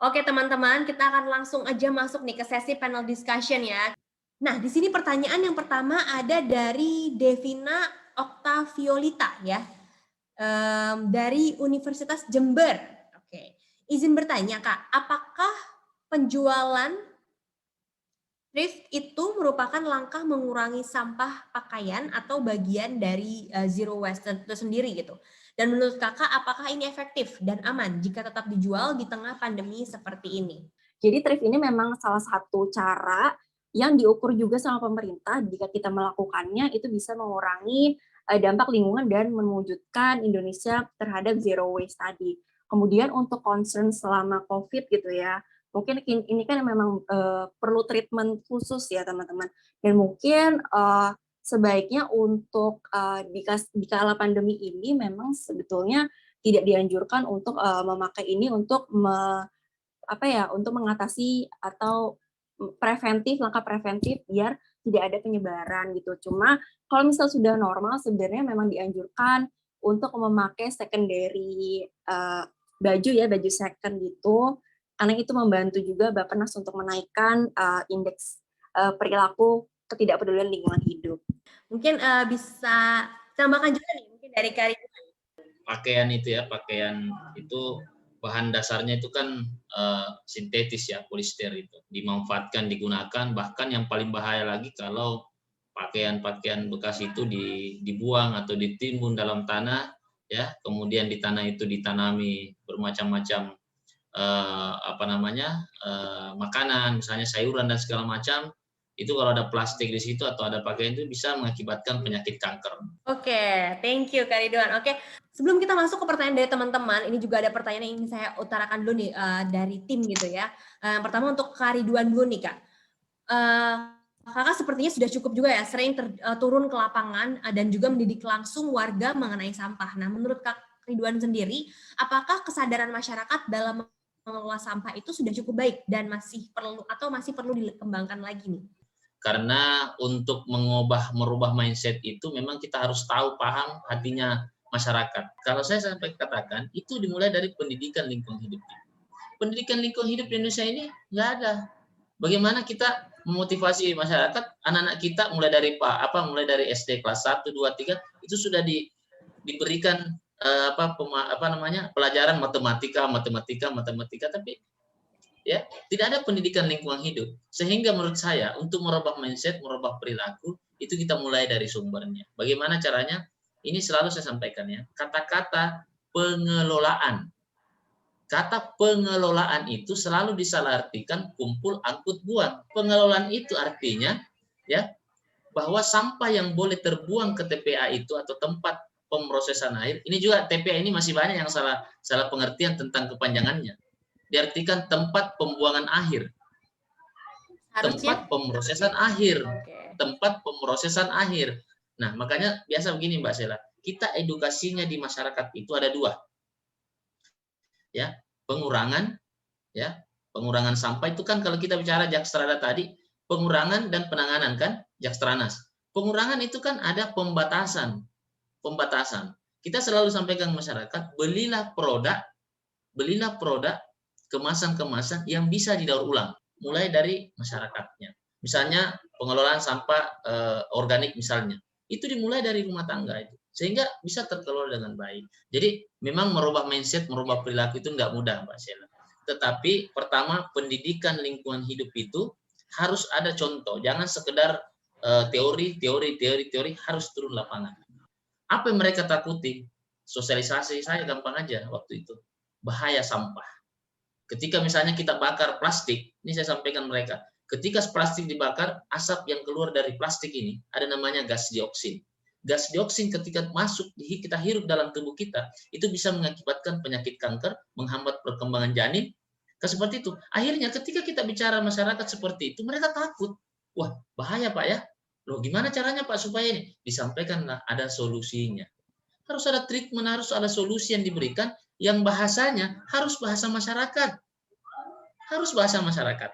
Oke teman-teman, kita akan langsung aja masuk nih ke sesi panel discussion ya. Nah, di sini pertanyaan yang pertama ada dari Devina Octaviolita ya, dari Universitas Jember. Oke, izin bertanya Kak, apakah penjualan thrift itu merupakan langkah mengurangi sampah pakaian atau bagian dari zero waste itu sendiri gitu? Dan menurut Kakak, apakah ini efektif dan aman jika tetap dijual di tengah pandemi seperti ini? Jadi thrift ini memang salah satu cara yang diukur juga sama pemerintah. Jika kita melakukannya, itu bisa mengurangi dampak lingkungan dan mewujudkan Indonesia terhadap zero waste tadi. Kemudian untuk concern selama COVID gitu ya, mungkin ini kan memang perlu treatment khusus ya teman-teman. Dan mungkin sebaiknya untuk di kala pandemi ini memang sebetulnya tidak dianjurkan untuk memakai ini untuk untuk mengatasi atau langkah preventif biar tidak ada penyebaran gitu. Cuma kalau misal sudah normal sebenarnya memang dianjurkan untuk memakai secondary baju ya, baju second gitu, karena itu membantu juga Bappenas untuk menaikkan indeks perilaku ketidakpedulian lingkungan hidup. Mungkin bisa tambahkan juga nih mungkin dari Kari. Pakaian itu ya, pakaian itu bahan dasarnya itu kan sintetis ya, polister itu. Dimanfaatkan, digunakan, bahkan yang paling bahaya lagi kalau pakaian-pakaian bekas itu dibuang atau ditimbun dalam tanah ya, kemudian di tanah itu ditanami bermacam-macam makanan, misalnya sayuran dan segala macam, itu kalau ada plastik di situ atau ada pakaian itu bisa mengakibatkan penyakit kanker. Oke, thank you Kak Ridwan. Oke, sebelum kita masuk ke pertanyaan dari teman-teman, ini juga ada pertanyaan yang ingin saya utarakan dulu nih dari tim gitu ya. Yang pertama untuk Kak Ridwan dulu nih Kak. Kakak sepertinya sudah cukup juga ya sering turun ke lapangan dan juga mendidik langsung warga mengenai sampah. Nah, menurut Kak Ridwan sendiri, apakah kesadaran masyarakat dalam mengelola sampah itu sudah cukup baik dan masih perlu dikembangkan lagi nih? Karena untuk merubah mindset itu memang kita harus tahu, paham hatinya masyarakat. Kalau saya sampai katakan, itu dimulai dari pendidikan lingkungan hidup. Pendidikan lingkungan hidup di Indonesia ini nggak ada. Bagaimana kita memotivasi masyarakat, anak-anak kita mulai dari SD kelas 1, 2, 3 itu sudah diberikan pelajaran matematika, tapi ya tidak ada pendidikan lingkungan hidup. Sehingga menurut saya untuk merubah mindset, merubah perilaku itu kita mulai dari sumbernya. Bagaimana caranya? Ini selalu saya sampaikan ya, kata-kata pengelolaan. Kata pengelolaan itu selalu disalahartikan kumpul angkut buang. Pengelolaan itu artinya ya bahwa sampah yang boleh terbuang ke TPA itu atau tempat pemrosesan air, ini juga TPA ini masih banyak yang salah pengertian tentang kepanjangannya. Diartikan tempat pembuangan akhir. Tempat pemrosesan akhir. Tempat pemrosesan akhir. Nah, makanya biasa begini Mbak Sela, kita edukasinya di masyarakat itu ada dua. Ya, pengurangan sampah itu kan kalau kita bicara Jakstrada tadi, pengurangan dan penanganan kan Jakstranas. Pengurangan itu kan ada pembatasan. Kita selalu sampaikan ke masyarakat, belilah produk kemasan-kemasan yang bisa didaur ulang, mulai dari masyarakatnya. Misalnya pengelolaan sampah organik misalnya, itu dimulai dari rumah tangga itu, sehingga bisa terkelola dengan baik. Jadi memang merubah mindset, merubah perilaku itu nggak mudah Mbak Sheila. Tetapi pertama pendidikan lingkungan hidup itu harus ada contoh, jangan sekedar teori, harus turun lapangan. Apa yang mereka takuti? Sosialisasi saya gampang aja waktu itu. Bahaya sampah. Ketika misalnya kita bakar plastik, ini saya sampaikan mereka, ketika plastik dibakar, asap yang keluar dari plastik ini ada namanya gas dioksin. Gas dioksin ketika masuk, kita hirup dalam tubuh kita, itu bisa mengakibatkan penyakit kanker, menghambat perkembangan janin, seperti itu. Akhirnya ketika kita bicara masyarakat seperti itu, mereka takut. Wah, bahaya Pak ya. Loh, gimana caranya Pak supaya ini? Disampaikanlah ada solusinya. Harus ada treatment, harus ada solusi yang diberikan yang bahasanya harus bahasa masyarakat. Harus bahasa masyarakat.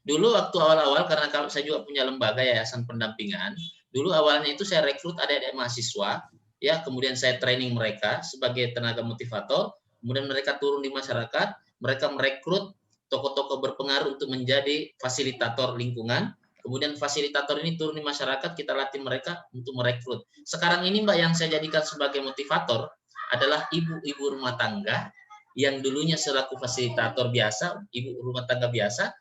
Dulu waktu awal-awal, karena kalau saya juga punya lembaga yayasan pendampingan, dulu awalnya itu saya rekrut adik-adik mahasiswa, ya, kemudian saya training mereka sebagai tenaga motivator, kemudian mereka turun di masyarakat, mereka merekrut tokoh-tokoh berpengaruh untuk menjadi fasilitator lingkungan. Kemudian fasilitator ini turun di masyarakat, kita latih mereka untuk merekrut. Sekarang ini Mbak, yang saya jadikan sebagai motivator adalah ibu-ibu rumah tangga yang dulunya selaku fasilitator biasa, ibu rumah tangga biasa,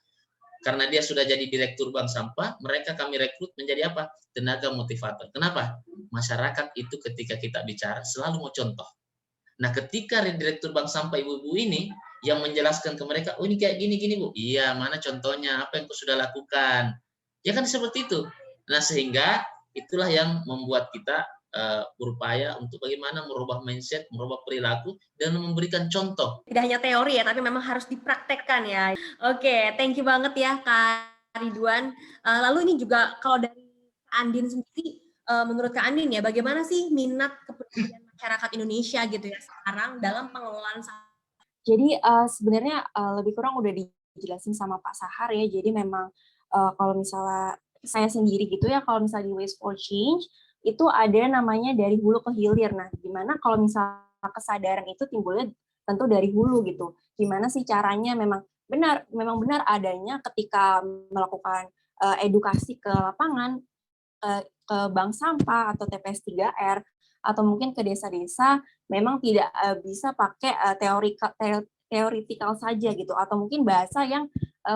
karena dia sudah jadi direktur bank sampah, mereka kami rekrut menjadi apa? Tenaga motivator. Kenapa? Masyarakat itu ketika kita bicara selalu mau contoh. Nah, ketika direktur bank sampah ibu-ibu ini yang menjelaskan ke mereka, oh ini kayak gini-gini Bu. Iya, mana contohnya? Apa yang kau sudah lakukan? Ya kan seperti itu. Nah, sehingga itulah yang membuat kita berupaya untuk bagaimana merubah mindset, merubah perilaku, dan memberikan contoh. Tidak hanya teori ya, tapi memang harus dipraktekkan ya. Oke, thank you banget ya Kak Ridwan. Lalu ini juga kalau dari Andin sendiri, menurut Kak Andin ya, bagaimana sih minat kepedulian masyarakat Indonesia gitu ya sekarang dalam pengelolaan sampah? Jadi sebenarnya lebih kurang udah dijelasin sama Pak Sahar ya. Jadi memang kalau misalnya saya sendiri gitu ya, kalau misalnya di Waste for Change itu ada namanya dari hulu ke hilir. Nah, gimana kalau misalnya kesadaran itu timbulnya tentu dari hulu gitu. Gimana sih caranya? Memang benar adanya ketika melakukan edukasi ke lapangan, ke bank sampah atau TPS 3R atau mungkin ke desa-desa, memang tidak bisa pakai teoritikal saja gitu, atau mungkin bahasa yang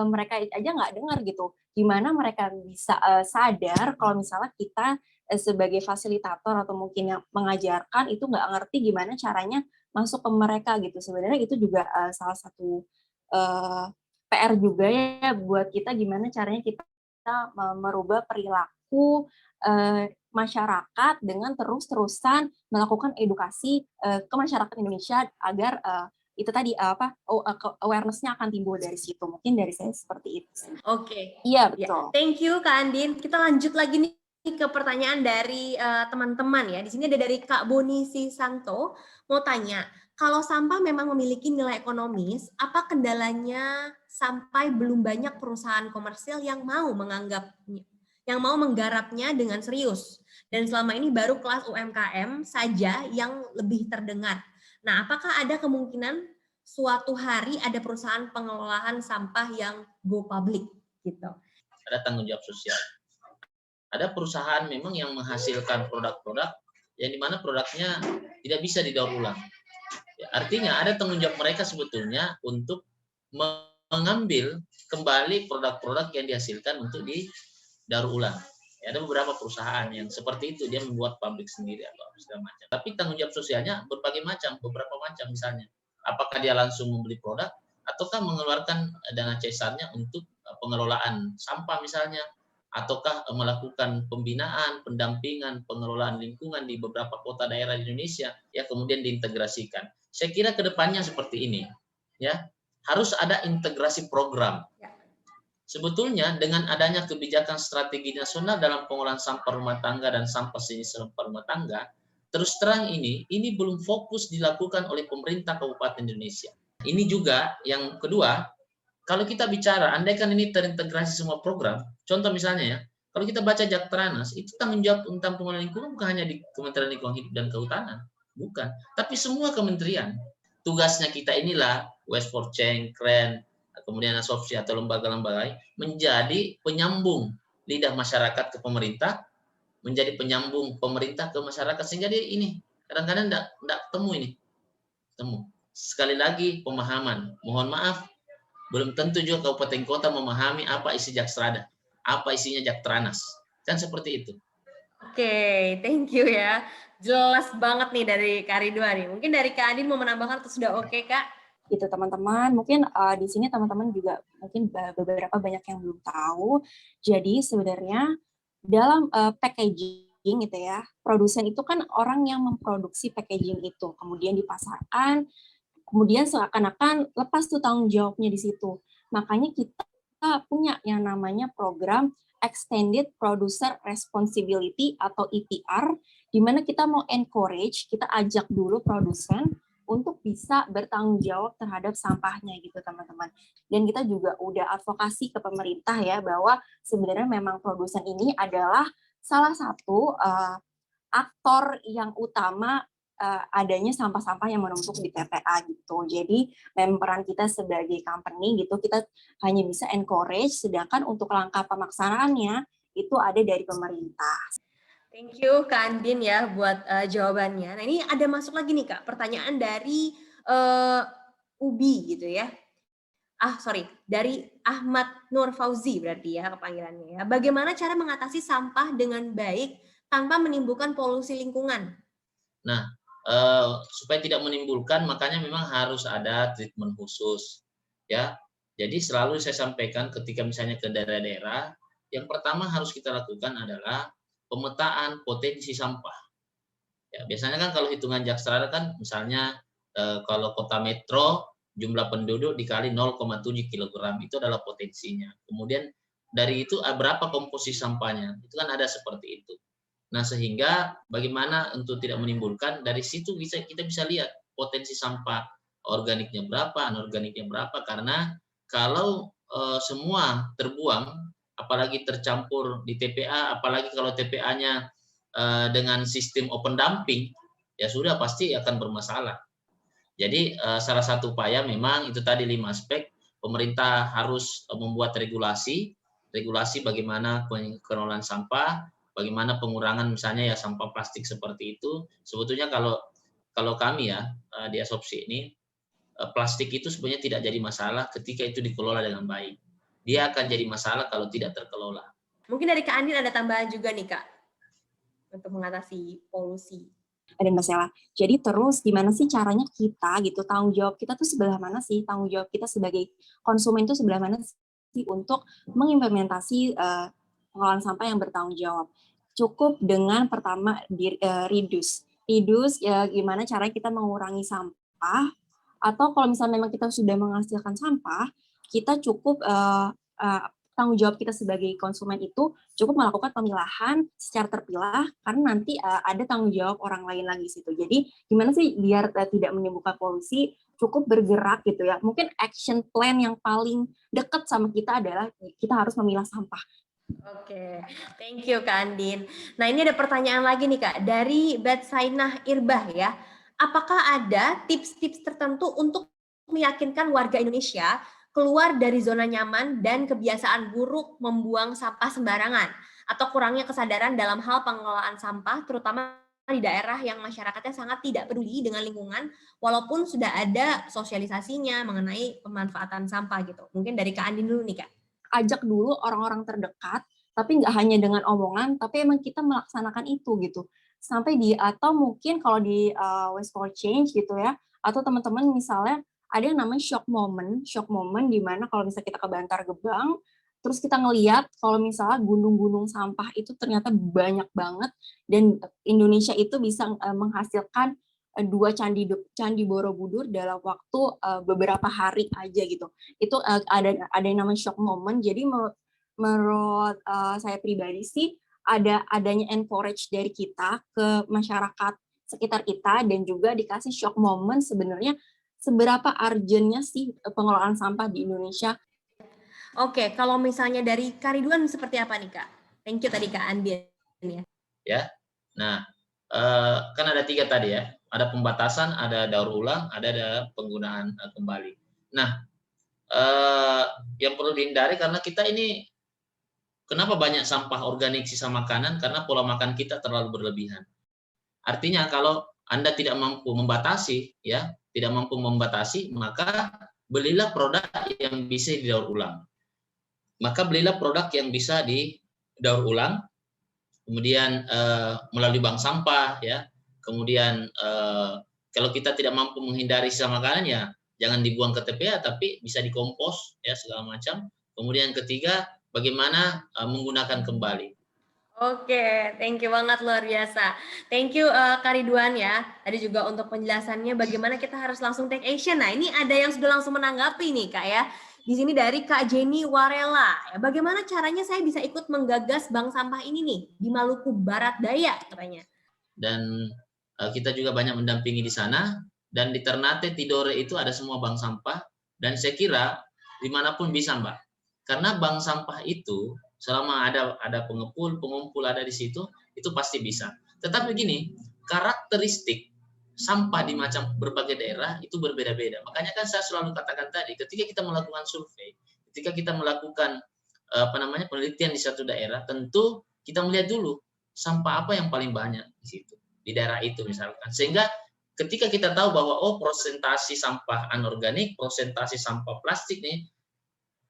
mereka aja nggak dengar gitu. Gimana mereka bisa sadar kalau misalnya kita sebagai fasilitator atau mungkin yang mengajarkan itu nggak ngerti gimana caranya masuk ke mereka gitu. Sebenarnya itu juga salah satu PR juga ya buat kita, gimana caranya kita merubah perilaku masyarakat dengan terus-terusan melakukan edukasi ke masyarakat Indonesia agar itu tadi awareness-nya akan timbul dari situ. Mungkin dari saya seperti itu. Oke. Iya, Ya, betul. thank you Kak Andin. Kita lanjut lagi nih ke pertanyaan dari teman-teman ya. Di sini ada dari Kak Boni Santo mau tanya, kalau sampah memang memiliki nilai ekonomis, apa kendalanya sampai belum banyak perusahaan komersil yang mau menganggapnya, yang mau menggarapnya dengan serius? Dan selama ini baru kelas UMKM saja yang lebih terdengar. Nah, apakah ada kemungkinan suatu hari ada perusahaan pengelolaan sampah yang go public gitu? Ada tanggung jawab sosial. Ada perusahaan memang yang menghasilkan produk-produk yang dimana produknya tidak bisa didaur ulang. Ya, artinya ada tanggung jawab mereka sebetulnya untuk mengambil kembali produk-produk yang dihasilkan untuk didaur ulang. Ya, ada beberapa perusahaan yang seperti itu, dia membuat pabrik sendiri atau segala macam. Tapi tanggung jawab sosialnya berbagai macam, beberapa macam misalnya. Apakah dia langsung membeli produk ataukah mengeluarkan dana cesarnya untuk pengelolaan sampah misalnya, ataukah melakukan pembinaan, pendampingan, pengelolaan lingkungan di beberapa kota daerah di Indonesia, ya kemudian diintegrasikan. Saya kira ke depannya seperti ini, ya harus ada integrasi program. Sebetulnya dengan adanya kebijakan strategi nasional dalam pengolahan sampah rumah tangga dan sampah sejenis sampah rumah tangga, terus terang ini belum fokus dilakukan oleh pemerintah Kabupaten Indonesia. Ini juga yang kedua, kalau kita bicara, andaikan ini terintegrasi semua program, contoh misalnya ya, kalau kita baca Jaktranas, itu tanggung jawab tentang pengelolaan lingkungan bukan hanya di Kementerian Lingkungan Hidup dan Kehutanan, bukan, tapi semua kementerian. Tugasnya kita inilah, Waste for Change, KREN, kemudian asosiasi atau lembaga-lembaga menjadi penyambung lidah masyarakat ke pemerintah, menjadi penyambung pemerintah ke masyarakat, sehingga dia ini kadang-kadang tidak ketemu. Sekali lagi pemahaman, mohon maaf, belum tentu juga kabupaten kota memahami apa isi Jakstrada, apa isinya Jaktranas, kan seperti itu. Oke, thank you ya. Jelas banget nih dari Kak Ridwan nih. Mungkin dari Kak Andin mau menambahkan atau sudah oke Kak? Gitu teman-teman, mungkin di sini teman-teman juga mungkin beberapa banyak yang belum tahu. Jadi sebenarnya dalam packaging gitu ya, produsen itu kan orang yang memproduksi packaging itu, kemudian dipasarkan, kemudian seakan-akan lepas tuh tanggung jawabnya di situ. Makanya kita punya yang namanya program Extended Producer Responsibility atau EPR, di mana kita mau encourage, kita ajak dulu produsen untuk bisa bertanggung jawab terhadap sampahnya gitu teman-teman. Dan kita juga udah advokasi ke pemerintah ya, bahwa sebenarnya memang produsen ini adalah salah satu aktor yang utama adanya sampah-sampah yang menumpuk di TPA gitu. Jadi peran kita sebagai company gitu, kita hanya bisa encourage, sedangkan untuk langkah pemaksanaannya itu ada dari pemerintah. Thank you Kak Andin ya buat jawabannya. Nah ini ada masuk lagi nih Kak, pertanyaan dari Ubi gitu ya. Dari Ahmad Nur Fauzi berarti ya panggilannya ya. Bagaimana cara mengatasi sampah dengan baik tanpa menimbulkan polusi lingkungan? Nah, supaya tidak menimbulkan, makanya memang harus ada treatment khusus, ya. Jadi selalu saya sampaikan ketika misalnya ke daerah-daerah, yang pertama harus kita lakukan adalah pemetaan potensi sampah. Ya, biasanya kan kalau hitungan Jaksel kan misalnya kalau kota metro jumlah penduduk dikali 0,7 kg itu adalah potensinya. Kemudian dari itu berapa komposisi sampahnya, itu kan ada seperti itu. Nah, sehingga bagaimana untuk tidak menimbulkan, dari situ kita bisa lihat potensi sampah organiknya berapa, anorganiknya berapa, karena kalau semua terbuang, apalagi tercampur di TPA, apalagi kalau TPA-nya dengan sistem open dumping, ya sudah pasti akan bermasalah. Jadi salah satu upaya memang itu tadi 5 aspek, pemerintah harus membuat regulasi bagaimana pengelolaan sampah, bagaimana pengurangan misalnya ya sampah plastik seperti itu. Sebetulnya kalau kami ya di Asopsi ini, plastik itu sebenarnya tidak jadi masalah ketika itu dikelola dengan baik. Dia akan jadi masalah kalau tidak terkelola. Mungkin dari Kak Andin ada tambahan juga nih Kak untuk mengatasi polusi. Ada Mbak Sela. Jadi terus gimana sih caranya kita gitu, tanggung jawab kita tuh sebelah mana sih, tanggung jawab kita sebagai konsumen tuh sebelah mana sih untuk mengimplementasi pengelolaan sampah yang bertanggung jawab. Cukup dengan pertama reduce ya, gimana caranya kita mengurangi sampah, atau kalau misalnya memang kita sudah menghasilkan sampah, kita cukup tanggung jawab kita sebagai konsumen itu cukup melakukan pemilahan secara terpilah, karena nanti ada tanggung jawab orang lain lagi situ. Jadi gimana sih biar tidak menimbulkan polusi, cukup bergerak gitu ya. Mungkin action plan yang paling dekat sama kita adalah kita harus memilah sampah. Oke, thank you Kak Andin. Nah ini ada pertanyaan lagi nih Kak, dari Betsainah Irbah ya. Apakah ada tips-tips tertentu untuk meyakinkan warga Indonesia keluar dari zona nyaman dan kebiasaan buruk membuang sampah sembarangan, atau kurangnya kesadaran dalam hal pengelolaan sampah, terutama di daerah yang masyarakatnya sangat tidak peduli dengan lingkungan, walaupun sudah ada sosialisasinya mengenai pemanfaatan sampah gitu. Mungkin dari Kak Andin dulu nih Kak. Ajak dulu orang-orang terdekat, tapi nggak hanya dengan omongan, tapi emang kita melaksanakan itu gitu. Sampai atau mungkin kalau di Waste for Change gitu ya, atau teman-teman misalnya ada yang namanya shock moment di mana kalau misalnya kita ke Bantar Gebang, terus kita ngelihat kalau misalnya gunung-gunung sampah itu ternyata banyak banget, dan Indonesia itu bisa menghasilkan 2 candi Borobudur dalam waktu beberapa hari aja gitu. Itu ada yang namanya shock moment. Jadi menurut saya pribadi sih adanya encourage dari kita ke masyarakat sekitar kita, dan juga dikasih shock moment sebenarnya seberapa urgent-nya sih pengelolaan sampah di Indonesia. Oke, kalau misalnya dari Kak Ridwan seperti apa nih Kak? Thank you tadi Kak Andin ya. Ya, nah kan ada 3 tadi ya, ada pembatasan, ada daur ulang, ada penggunaan kembali. Nah, yang perlu dihindari karena kita ini kenapa banyak sampah organik sisa makanan, karena pola makan kita terlalu berlebihan. Artinya kalau Anda tidak mampu membatasi, ya, maka belilah produk yang bisa didaur ulang. Maka belilah produk yang bisa didaur ulang, kemudian melalui bank sampah, ya. Kemudian kalau kita tidak mampu menghindari sisa makanan, ya jangan dibuang ke TPA, tapi bisa dikompos, ya segala macam. Kemudian ketiga, bagaimana menggunakan kembali. Oke, thank you banget, luar biasa. Thank you Kak Ridwan ya. Tadi juga untuk penjelasannya bagaimana kita harus langsung take action. Nah, ini ada yang sudah langsung menanggapi nih Kak ya. Di sini dari Kak Jenny Warela. Bagaimana caranya saya bisa ikut menggagas bank sampah ini nih di Maluku Barat Daya katanya. Dan kita juga banyak mendampingi di sana, dan di Ternate Tidore itu ada semua bank sampah, dan saya kira dimanapun bisa Mbak. Karena bank sampah itu selama ada pengumpul ada di situ, itu pasti bisa. Tetapi gini, karakteristik sampah di macam berbagai daerah itu berbeda-beda. Makanya kan saya selalu katakan tadi, ketika kita melakukan survei, ketika kita melakukan penelitian di satu daerah, tentu kita melihat dulu sampah apa yang paling banyak di situ, di daerah itu misalkan. Sehingga ketika kita tahu bahwa prosentasi sampah anorganik, prosentasi sampah plastik nih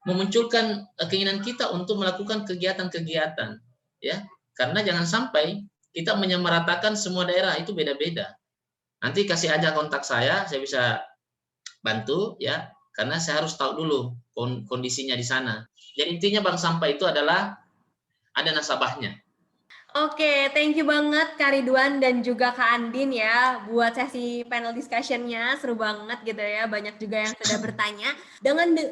memunculkan keinginan kita untuk melakukan kegiatan-kegiatan, ya. Karena jangan sampai kita menyamaratakan semua daerah, itu beda-beda. Nanti kasih aja kontak saya bisa bantu, ya. Karena saya harus tahu dulu kondisinya di sana. Jadi intinya bank sampah itu adalah ada nasabahnya. Oke, thank you banget Kak Ridwan dan juga Kak Andin ya buat sesi panel discussion-nya, seru banget gitu ya, banyak juga yang sudah bertanya.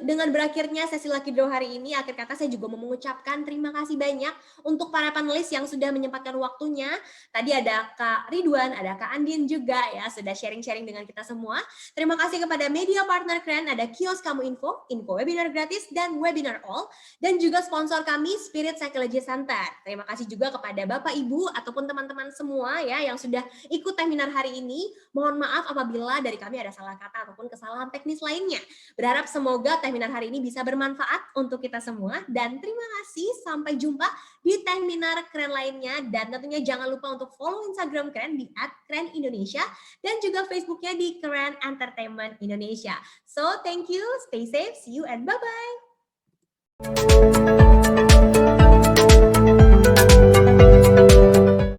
Dengan berakhirnya sesi Lucky Draw hari ini, akhir kata saya juga mau mengucapkan terima kasih banyak untuk para panelis yang sudah menyempatkan waktunya. Tadi ada Kak Ridwan, ada Kak Andin juga ya, sudah sharing-sharing dengan kita semua. Terima kasih kepada media partner keren, ada Kios Kamu Info webinar gratis dan webinar all, dan juga sponsor kami Spirit Psychology Center. Terima kasih juga kepada Bapak, Ibu, ataupun teman-teman semua ya yang sudah ikut webinar hari ini. Mohon maaf apabila dari kami ada salah kata ataupun kesalahan teknis lainnya. Berharap semoga webinar hari ini bisa bermanfaat untuk kita semua. Dan terima kasih, sampai jumpa di webinar keren lainnya. Dan tentunya jangan lupa untuk follow Instagram Keren di @kerenindonesia dan juga Facebooknya di Keren Entertainment Indonesia. So, thank you, stay safe, see you, and bye-bye.